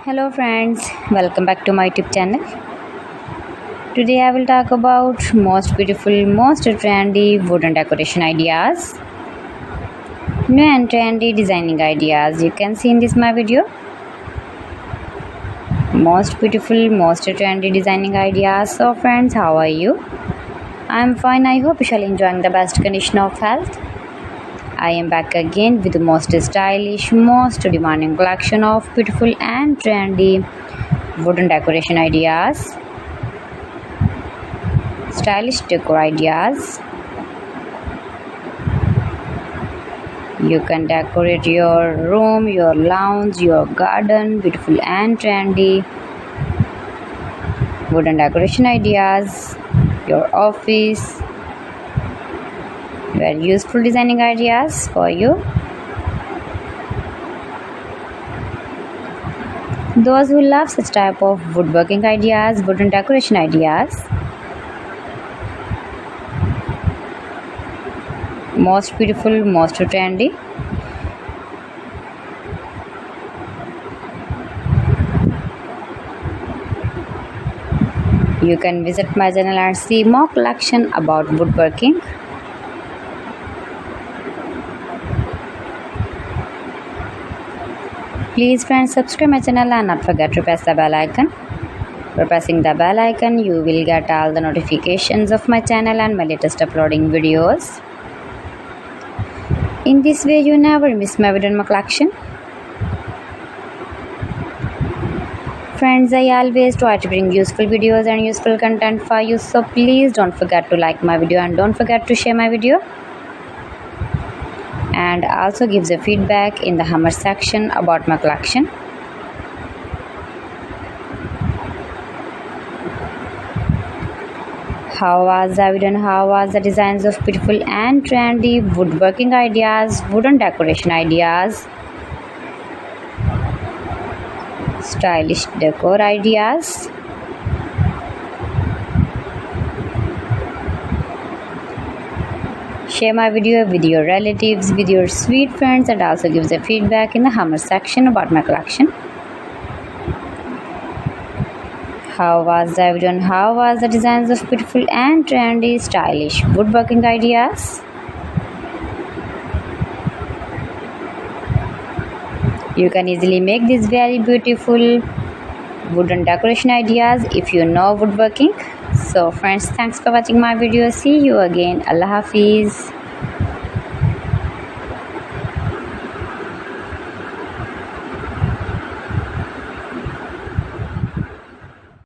Hello friends, welcome back to my YouTube channel. Today I will talk about most beautiful, most trendy wooden decoration ideas. New and trendy designing ideas you can see in this my video. Most beautiful, most trendy designing ideas. So friends, how are you? I am fine. I hope you shall enjoying the best condition of health. I am back again with the most stylish, most demanding collection of beautiful and trendy wooden decoration ideas, stylish decor ideas. You can decorate your room, your lounge, your garden, beautiful and trendy wooden decoration ideas, your office. Very useful designing ideas for you. Those who love such type of woodworking ideas, wooden decoration ideas. Most beautiful, most trendy. You can visit my channel and see more collection about woodworking. Please friends, subscribe my channel and not forget to press the bell icon. By pressing the bell icon, you will get all the notifications of my channel and my latest uploading videos. In this way, you never miss my video in my collection. Friends, I always try to bring useful videos and useful content for you, so please don't forget to like my video and don't forget to share my video. And also gives a feedback in the comment section about my collection. How was the video and how was the designs of beautiful and trendy woodworking ideas, wooden decoration ideas, stylish decor ideas. Share my video with your relatives, with your sweet friends, and also gives a feedback in the comment section about my collection. How was the video and how was the designs of beautiful and trendy stylish woodworking ideas? You can easily make these very beautiful wooden decoration ideas if you know woodworking. So friends, thanks for watching my video. See you again. Allah Hafiz.